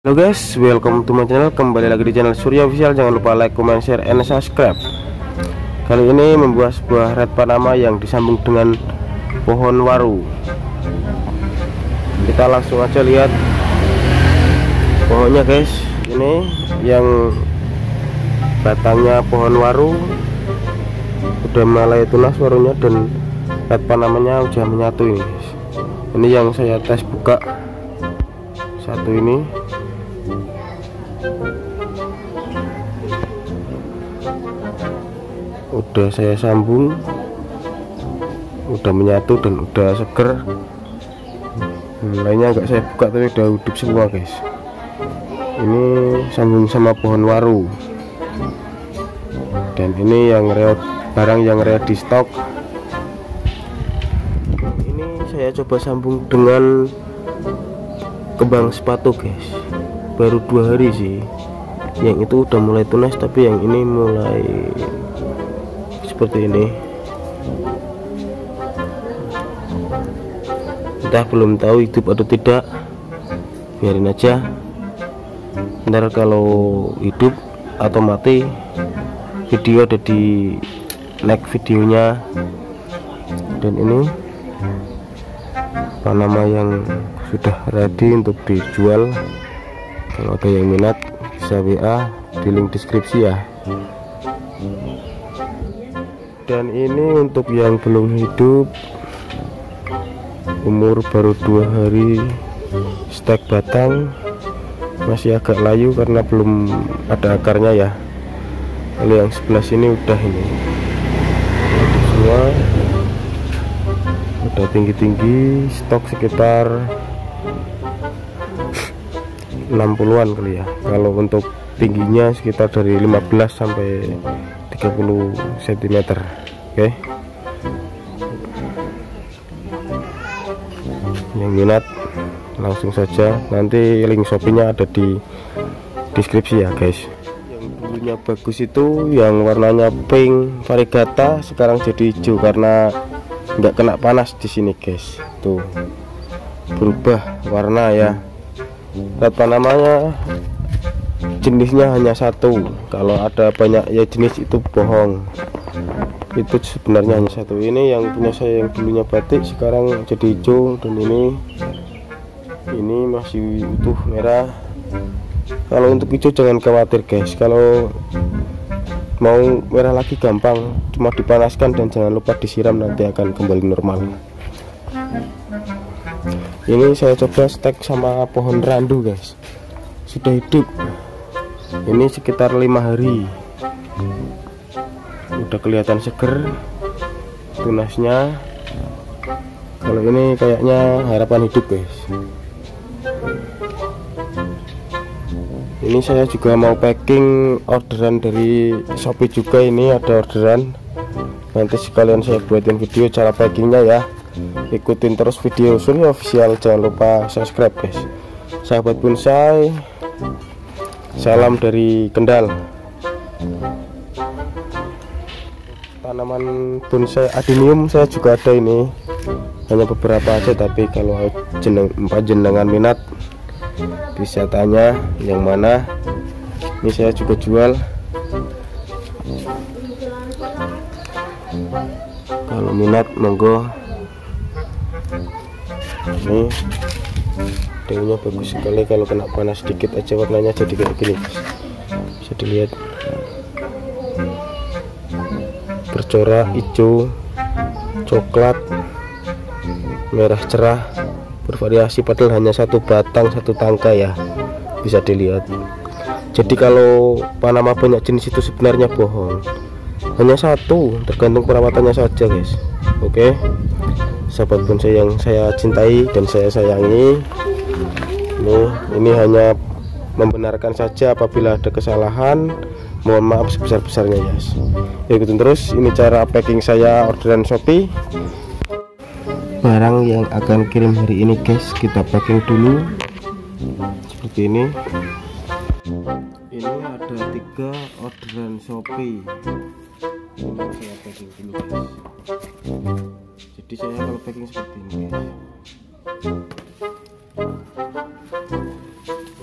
Halo guys, welcome to my channel. Kembali lagi di channel Surya Official. Jangan lupa like, comment, share, and subscribe. Kali ini membuat sebuah red Panama yang disambung dengan pohon waru. Kita langsung aja lihat pohonnya guys. Ini yang batangnya pohon waru udah mulai tunas warunya, dan red Panamanya udah menyatu ini guys. Ini yang saya tes buka satu ini. Udah saya sambung, udah menyatu dan udah seger. Lainnya enggak saya buka tapi udah hidup semua guys. Ini sambung sama pohon waru, dan ini yang reot, barang yang ready stok. Ini saya coba sambung dengan kembang sepatu guys. Baru 2 hari sih, yang itu udah mulai tunas, tapi yang ini mulai seperti ini. Entah, belum tahu hidup atau tidak, biarin aja. Ntar kalau hidup atau mati, video ada di next videonya. Dan ini Panama yang sudah ready untuk dijual. Kalau ada yang minat bisa WA di link deskripsi ya. Dan ini untuk yang belum hidup, umur baru 2 hari, stek batang, masih agak layu karena belum ada akarnya ya. Lalu yang sebelah sini udah ini semua udah tinggi-tinggi, stok sekitar 60-an kali ya. Kalau untuk tingginya sekitar dari 15 sampai 30 cm. Oke. Yang minat langsung saja, nanti link Shopee-nya ada di deskripsi ya guys. Yang dulunya bagus itu yang warnanya pink variegata, sekarang jadi hijau karena nggak kena panas di sini guys. Tuh, berubah warna ya. Red Panamanya jenisnya hanya satu. Kalau ada banyak ya jenis itu bohong. Itu sebenarnya hanya satu. Ini yang punya saya yang dulunya batik, sekarang jadi hijau. Dan ini masih utuh merah. Kalau untuk hijau jangan khawatir guys, kalau mau merah lagi gampang, cuma dipanaskan dan jangan lupa disiram, nanti akan kembali normal. Ini saya coba stek sama pohon randu guys, sudah hidup. Ini sekitar 5 hari, udah kelihatan seger tunasnya. Kalau ini kayaknya harapan hidup guys. Ini saya juga mau packing orderan dari Shopee juga. Ini ada orderan, nanti sekalian saya buatin video cara packingnya ya. Ikutin terus video Surya Official, jangan lupa subscribe guys. Sahabat bonsai, salam dari Kendal. Tanaman bonsai adenium saya juga ada ini, hanya beberapa aja, tapi kalau jenengan minat bisa tanya yang mana. Ini saya juga jual. Kalau minat monggo. Ini daunnya bagus sekali, kalau kena panas sedikit aja warnanya jadi kayak gini, bisa dilihat, bercorak hijau, coklat, merah cerah, bervariasi, padahal hanya satu batang satu tangkai ya, bisa dilihat. Jadi kalau Panama banyak jenis itu sebenarnya bohong, hanya satu, tergantung perawatannya saja guys. Oke, sahabat bonsai yang saya cintai dan saya sayangi, ini hanya membenarkan saja. Apabila ada kesalahan, mohon maaf sebesar-besarnya guys. Ikutin terus, ini cara packing saya orderan Shopee. Barang yang akan kirim hari ini guys, kita packing dulu seperti ini. Ini ada 3 orderan Shopee. Ini saya packing dulu guys. Jadi saya kalau packing seperti ini guys.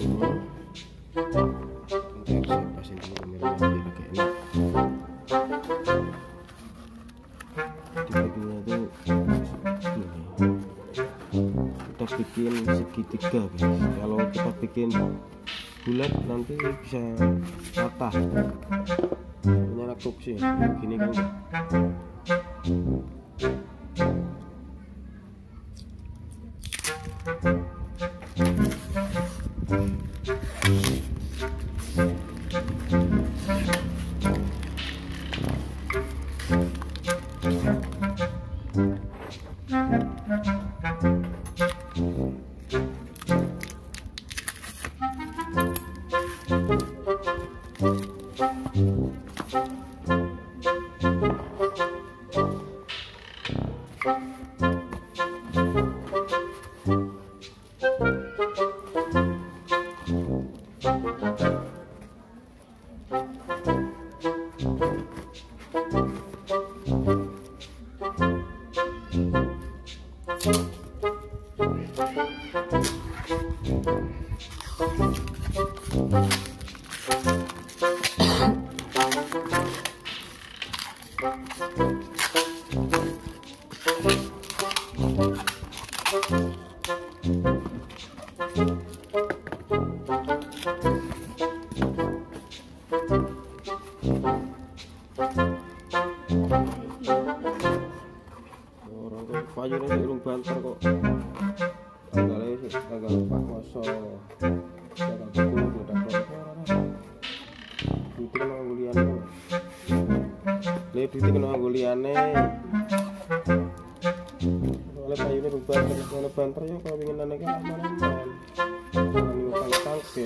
Ini bikin bulat nanti bisa patah. Nyala sih gini kan. Payune sik urung banter kok. Tanggal 4 poso. Tanggal 10 udah duit kena guliane. Le duit kena guliane. Oleh payune urung banter, oleh banter yo kalau pengen nane kan aman-aman. Kan yo tangke.